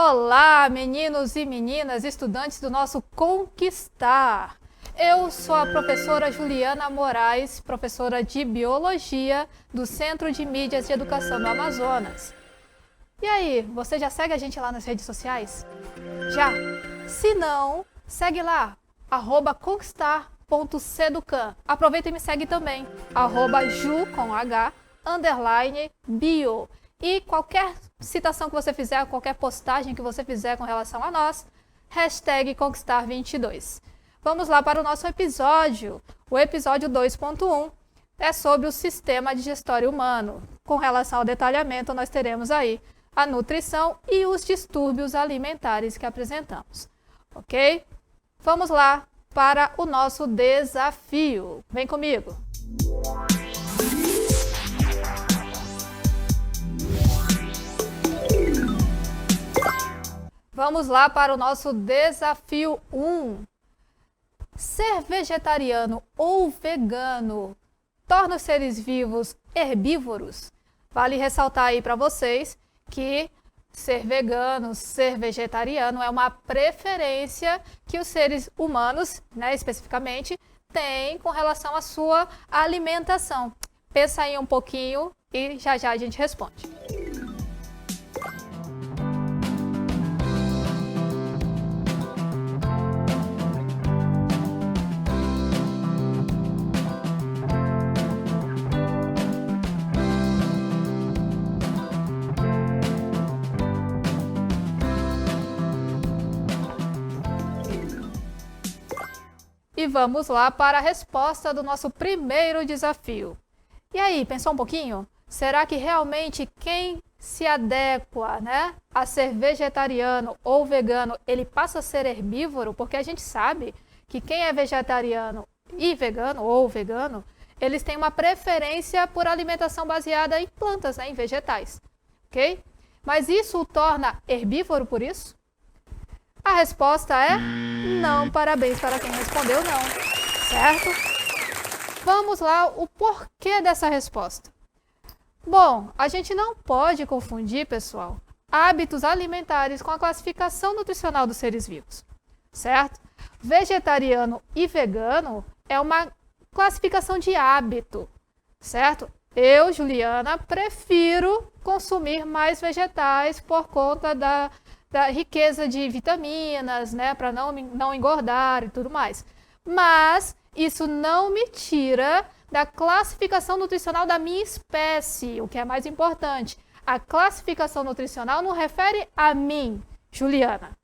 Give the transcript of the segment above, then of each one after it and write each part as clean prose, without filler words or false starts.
Olá, meninos e meninas, estudantes do nosso Conquistar. Eu sou a professora Juliana Moraes, professora de Biologia do Centro de Mídias de Educação do Amazonas. E aí, você já segue a gente lá nas redes sociais? Já? Se não, segue lá, @conquistar.seducan. Aproveita e me segue também, @ju_bio. E qualquer citação que você fizer, qualquer postagem que você fizer com relação a nós, #conquistar22. Vamos lá para o nosso episódio. O episódio 2.1 é sobre o sistema digestório humano. Com relação ao detalhamento, nós teremos aí a nutrição e os distúrbios alimentares que apresentamos. Ok? Vamos lá para o nosso desafio. Vem comigo! Vamos lá para o nosso desafio 1. Ser vegetariano ou vegano torna os seres vivos herbívoros? Vale ressaltar aí para vocês que ser vegano, ser vegetariano é uma preferência que os seres humanos, especificamente, têm com relação à sua alimentação. Pensa aí um pouquinho e já a gente responde. E vamos lá para a resposta do nosso primeiro desafio. E aí, pensou um pouquinho? Será que realmente quem se adequa, a ser vegetariano ou vegano, ele passa a ser herbívoro? Porque a gente sabe que quem é vegetariano e vegano ou vegano, eles têm uma preferência por alimentação baseada em plantas, em vegetais, ok? Mas isso o torna herbívoro por isso? A resposta é não. Parabéns para quem respondeu não, certo? Vamos lá, o porquê dessa resposta. Bom, a gente não pode confundir, pessoal, hábitos alimentares com a classificação nutricional dos seres vivos, certo? Vegetariano e vegano é uma classificação de hábito, certo? Eu, Juliana, prefiro consumir mais vegetais por conta da riqueza de vitaminas, para não engordar e tudo mais. Mas isso não me tira da classificação nutricional da minha espécie, o que é mais importante. A classificação nutricional não refere a mim, Juliana,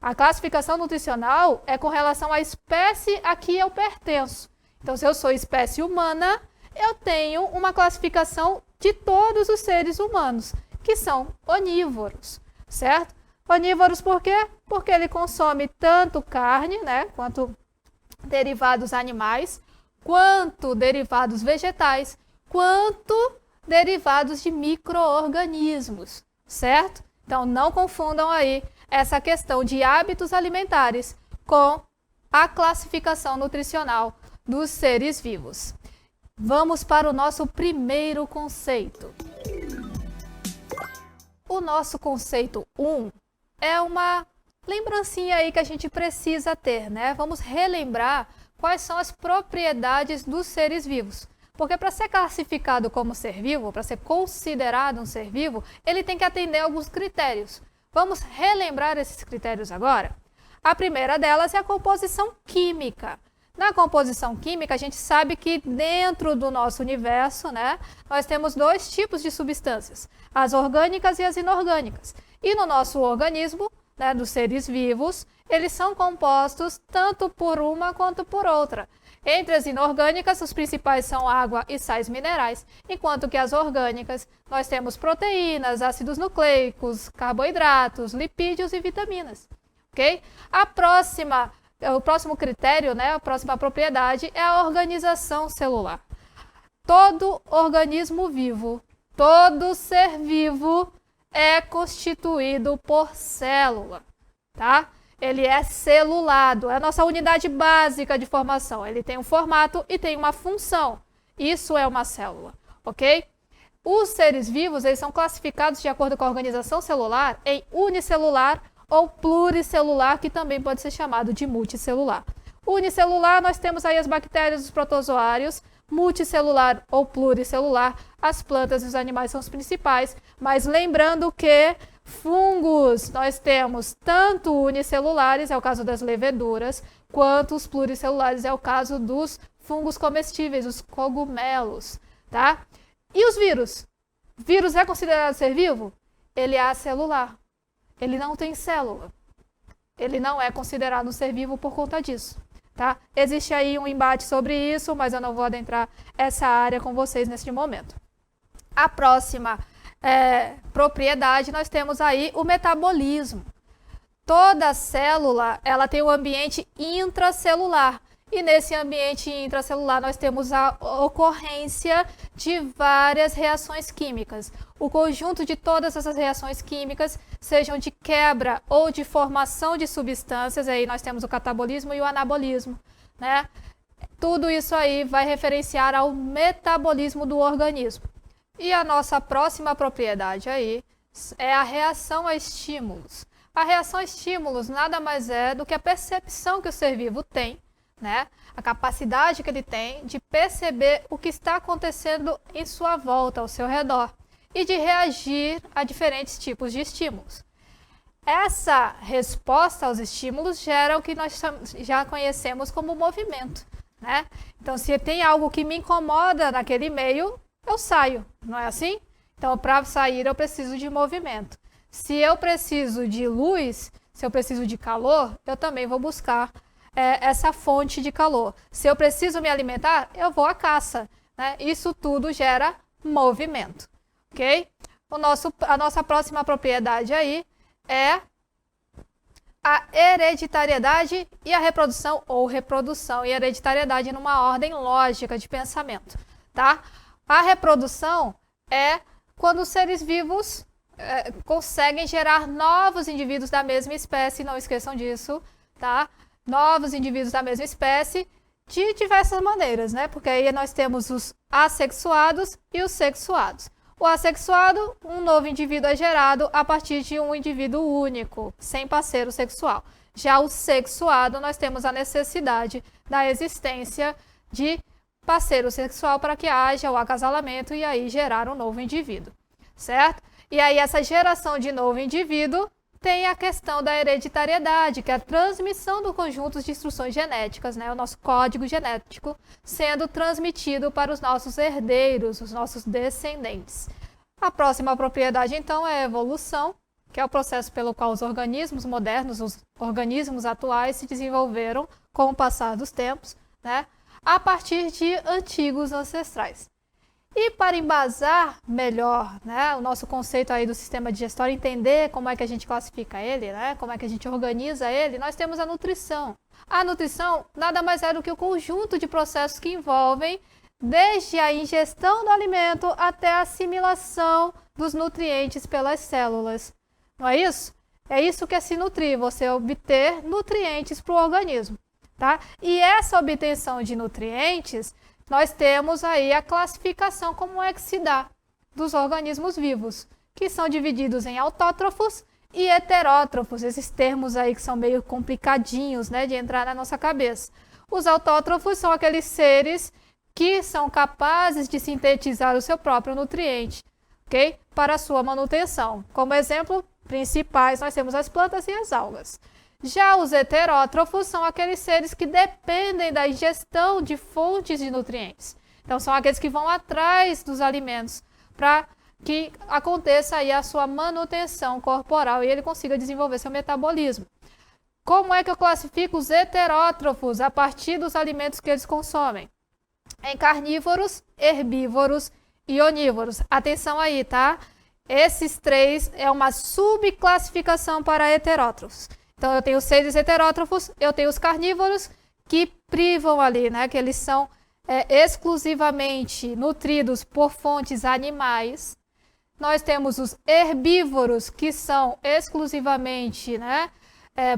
A classificação nutricional é com relação à espécie a que eu pertenço. Então, se eu sou espécie humana, eu tenho uma classificação de todos os seres humanos, que são onívoros. Certo? Onívoros por quê? Porque ele consome tanto carne, quanto derivados animais, quanto derivados vegetais, quanto derivados de micro-organismos, certo? Então, não confundam aí essa questão de hábitos alimentares com a classificação nutricional dos seres vivos. Vamos para o nosso primeiro conceito. O nosso conceito 1 é uma lembrancinha aí que a gente precisa ter, Vamos relembrar quais são as propriedades dos seres vivos. Porque para ser classificado como ser vivo, para ser considerado um ser vivo, ele tem que atender a alguns critérios. Vamos relembrar esses critérios agora? A primeira delas é a composição química. Na composição química, a gente sabe que dentro do nosso universo, nós temos dois tipos de substâncias, as orgânicas e as inorgânicas. E no nosso organismo, dos seres vivos, eles são compostos tanto por uma quanto por outra. Entre as inorgânicas, os principais são água e sais minerais, enquanto que as orgânicas, nós temos proteínas, ácidos nucleicos, carboidratos, lipídios e vitaminas. Ok? O próximo critério, a próxima propriedade é a organização celular. Todo organismo vivo, todo ser vivo é constituído por célula, Ele é celulado, é a nossa unidade básica de formação. Ele tem um formato e tem uma função. Isso é uma célula, ok? Os seres vivos, eles são classificados de acordo com a organização celular em unicelular ou pluricelular, que também pode ser chamado de multicelular. Unicelular, nós temos aí as bactérias, os protozoários. Multicelular ou pluricelular, as plantas e os animais são os principais. Mas lembrando que fungos, nós temos tanto unicelulares, é o caso das leveduras, quanto os pluricelulares, é o caso dos fungos comestíveis, os cogumelos, tá? E os vírus? Vírus é considerado ser vivo? Ele é acelular. Ele não tem célula. Ele não é considerado um ser vivo por conta disso. Tá? Existe aí um embate sobre isso, mas eu não vou adentrar essa área com vocês neste momento. A próxima propriedade, nós temos aí o metabolismo. Toda célula, ela tem um ambiente intracelular. E nesse ambiente intracelular nós temos a ocorrência de várias reações químicas. O conjunto de todas essas reações químicas, sejam de quebra ou de formação de substâncias, aí nós temos o catabolismo e o anabolismo, né? Tudo isso aí vai referenciar ao metabolismo do organismo. E a nossa próxima propriedade aí é a reação a estímulos. A reação a estímulos nada mais é do que a percepção que o ser vivo tem, né? A capacidade que ele tem de perceber o que está acontecendo em sua volta, ao seu redor, e de reagir a diferentes tipos de estímulos. Essa resposta aos estímulos gera o que nós já conhecemos como movimento, né? Então, se tem algo que me incomoda naquele meio, eu saio, não é assim? Então, para sair, eu preciso de movimento. Se eu preciso de luz, se eu preciso de calor, eu também vou buscar essa fonte de calor. Se eu preciso me alimentar, eu vou à caça, né? Isso tudo gera movimento, ok? A nossa próxima propriedade aí é a hereditariedade e a reprodução, ou reprodução e hereditariedade numa ordem lógica de pensamento, tá? A reprodução é quando os seres vivos conseguem gerar novos indivíduos da mesma espécie, não esqueçam disso, tá? Novos indivíduos da mesma espécie de diversas maneiras, né? Porque aí nós temos os assexuados e os sexuados. O assexuado, um novo indivíduo é gerado a partir de um indivíduo único, sem parceiro sexual. Já o sexuado, nós temos a necessidade da existência de parceiro sexual para que haja o acasalamento e aí gerar um novo indivíduo, certo? E aí essa geração de novo indivíduo tem a questão da hereditariedade, que é a transmissão do conjunto de instruções genéticas, né? O nosso código genético sendo transmitido para os nossos herdeiros, os nossos descendentes. A próxima propriedade, então, é a evolução, que é o processo pelo qual os organismos modernos, os organismos atuais se desenvolveram com o passar dos tempos, né? A partir de antigos ancestrais. E para embasar melhor, né, o nosso conceito aí do sistema digestório, entender como é que a gente classifica ele, né, como é que a gente organiza ele, nós temos a nutrição. A nutrição nada mais é do que o conjunto de processos que envolvem desde a ingestão do alimento até a assimilação dos nutrientes pelas células. Não é isso? É isso que é se nutrir, você obter nutrientes para o organismo, tá? E essa obtenção de nutrientes, nós temos aí a classificação, como é que se dá, dos organismos vivos, que são divididos em autótrofos e heterótrofos, esses termos aí que são meio complicadinhos, né, de entrar na nossa cabeça. Os autótrofos são aqueles seres que são capazes de sintetizar o seu próprio nutriente, ok? Para a sua manutenção. Como exemplo principais, nós temos as plantas e as algas. Já os heterótrofos são aqueles seres que dependem da ingestão de fontes de nutrientes. Então, são aqueles que vão atrás dos alimentos para que aconteça aí a sua manutenção corporal e ele consiga desenvolver seu metabolismo. Como é que eu classifico os heterótrofos a partir dos alimentos que eles consomem? Em carnívoros, herbívoros e onívoros. Atenção aí, tá? Esses três é uma subclassificação para heterótrofos. Então, eu tenho os seres heterótrofos, eu tenho os carnívoros que privam ali, né? Que eles são exclusivamente nutridos por fontes animais. Nós temos os herbívoros, que são exclusivamente, né,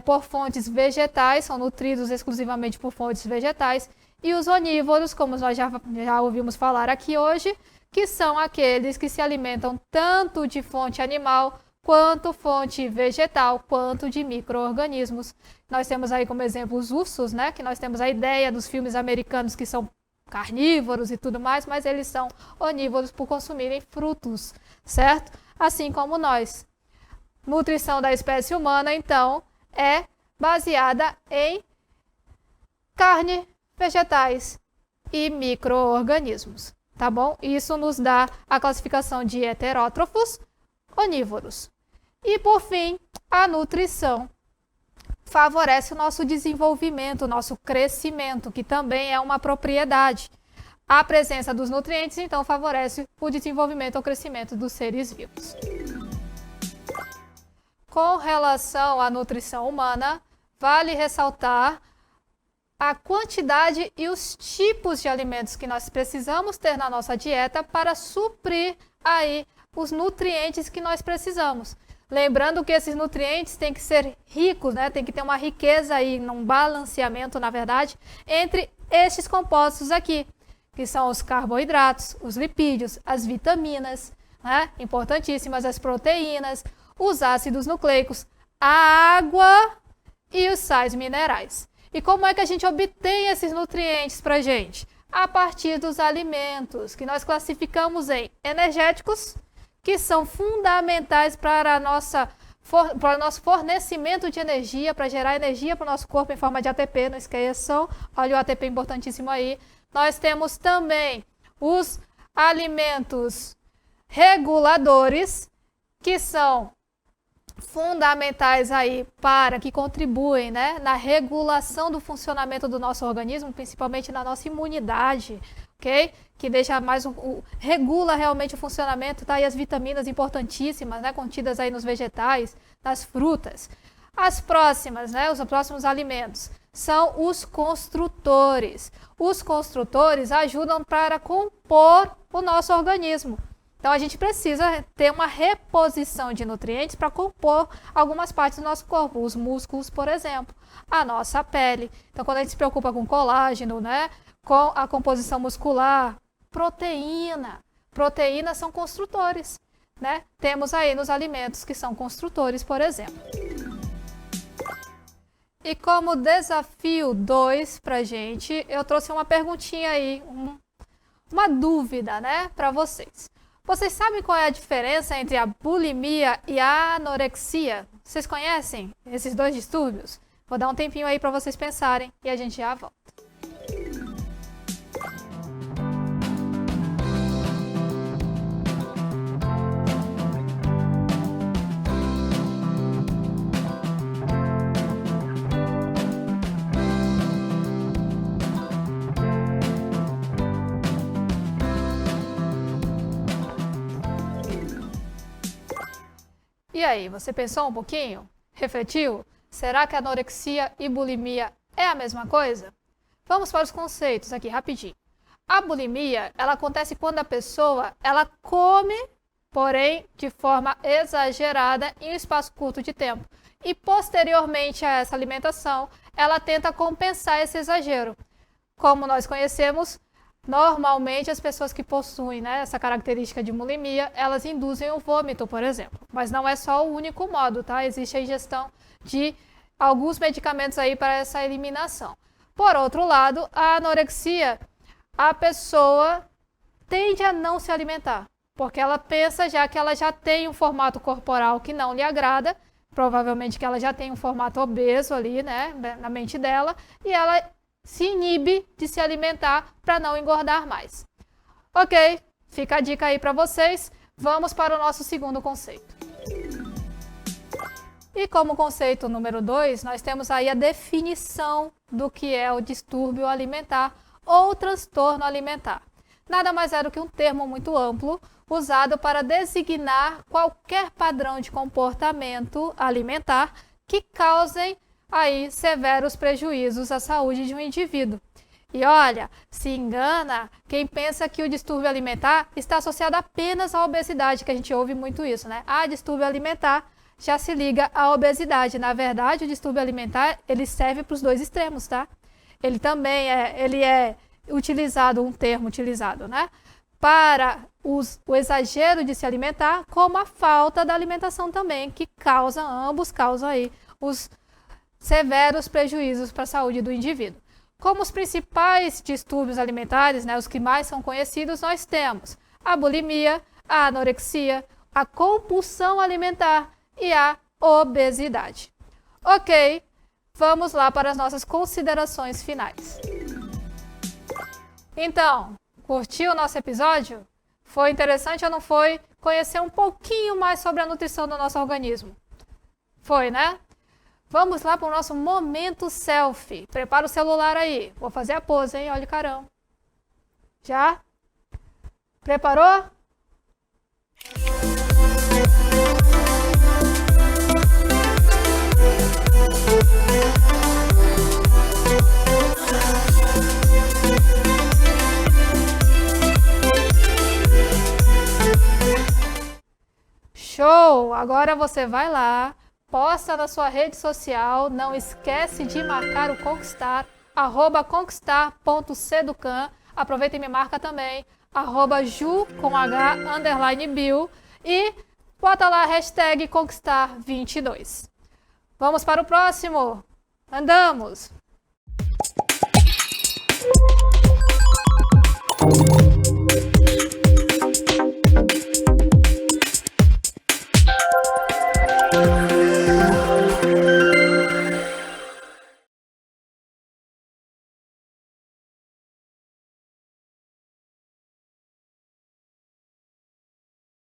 por fontes vegetais, são nutridos exclusivamente por fontes vegetais. E os onívoros, como nós já ouvimos falar aqui hoje, que são aqueles que se alimentam tanto de fonte animal, quanto fonte vegetal, quanto de micro-organismos. Nós temos aí como exemplo os ursos, né? Que nós temos a ideia dos filmes americanos que são carnívoros e tudo mais, mas eles são onívoros por consumirem frutos, certo? Assim como nós. Nutrição da espécie humana, então, é baseada em carne, vegetais e micro-organismos, tá bom? Isso nos dá a classificação de heterótrofos, onívoros. E, por fim, a nutrição favorece o nosso desenvolvimento, o nosso crescimento, que também é uma propriedade. A presença dos nutrientes, então, favorece o desenvolvimento ou crescimento dos seres vivos. Com relação à nutrição humana, vale ressaltar a quantidade e os tipos de alimentos que nós precisamos ter na nossa dieta para suprir aí os nutrientes que nós precisamos. Lembrando que esses nutrientes têm que ser ricos, né? Tem que ter uma riqueza aí, um balanceamento, na verdade, entre estes compostos aqui, que são os carboidratos, os lipídios, as vitaminas, né? Importantíssimas, as proteínas, os ácidos nucleicos, a água e os sais minerais. E como é que a gente obtém esses nutrientes para a gente? A partir dos alimentos, que nós classificamos em energéticos, que são fundamentais para o nosso fornecimento de energia, para gerar energia para o nosso corpo em forma de ATP, não esqueçam, olha o ATP importantíssimo aí. Nós temos também os alimentos reguladores, que são fundamentais aí para que contribuem, né, na regulação do funcionamento do nosso organismo, principalmente na nossa imunidade, ok? Que deixa mais regula realmente o funcionamento, tá? E as vitaminas importantíssimas, né, contidas aí nos vegetais, nas frutas. As próximas, né, os próximos alimentos são os construtores. Os construtores ajudam para compor o nosso organismo. Então, a gente precisa ter uma reposição de nutrientes para compor algumas partes do nosso corpo, os músculos, por exemplo, a nossa pele. Então, quando a gente se preocupa com colágeno, né, com a composição muscular, proteínas são construtores, né? Temos aí nos alimentos que são construtores, por exemplo. E como desafio 2 para gente, eu trouxe uma perguntinha aí, uma dúvida, né, para vocês. Vocês sabem qual é a diferença entre a bulimia e a anorexia? Vocês conhecem esses dois distúrbios? Vou dar um tempinho aí para vocês pensarem e a gente já volta. E aí, você pensou um pouquinho? Refletiu? Será que anorexia e bulimia é a mesma coisa? Vamos para os conceitos aqui, rapidinho. A bulimia, ela acontece quando a pessoa, ela come, porém, de forma exagerada em um espaço curto de tempo. E, posteriormente a essa alimentação, ela tenta compensar esse exagero. Como nós conhecemos, normalmente as pessoas que possuem, né, essa característica de bulimia, elas induzem o vômito, por exemplo. Mas não é só o único modo, tá? Existe a ingestão de alguns medicamentos aí para essa eliminação. Por outro lado, a anorexia, a pessoa tende a não se alimentar, porque ela pensa já que ela já tem um formato corporal que não lhe agrada, provavelmente que ela já tem um formato obeso ali, né, na mente dela, e ela se inibe de se alimentar para não engordar mais. Ok, fica a dica aí para vocês. Vamos para o nosso segundo conceito. E como conceito número 2, nós temos aí a definição do que é o distúrbio alimentar ou transtorno alimentar. Nada mais é do que um termo muito amplo, usado para designar qualquer padrão de comportamento alimentar que causem aí severos prejuízos à saúde de um indivíduo. E olha, se engana quem pensa que o distúrbio alimentar está associado apenas à obesidade, que a gente ouve muito isso, né? Ah, distúrbio alimentar já se liga à obesidade. Na verdade, o distúrbio alimentar, ele serve para os dois extremos, tá? Ele também é utilizado, um termo utilizado, né? para o exagero de se alimentar, como a falta da alimentação também, que ambos causam aí os severos prejuízos para a saúde do indivíduo. Como os principais distúrbios alimentares, né, os que mais são conhecidos, nós temos a bulimia, a anorexia, a compulsão alimentar e a obesidade. Ok, vamos lá para as nossas considerações finais. Então, curtiu o nosso episódio? Foi interessante ou não foi? Conhecer um pouquinho mais sobre a nutrição do nosso organismo. Foi, né? Vamos lá para o nosso momento selfie. Prepara o celular aí. Vou fazer a pose, hein? Olha o carão. Já? Preparou? Show! Agora você vai lá, posta na sua rede social, não esquece de marcar o Conquistar, @conquistar.seducan, aproveita e me marca também, @ju_bio e bota lá a hashtag Conquistar22. Vamos para o próximo? Andamos!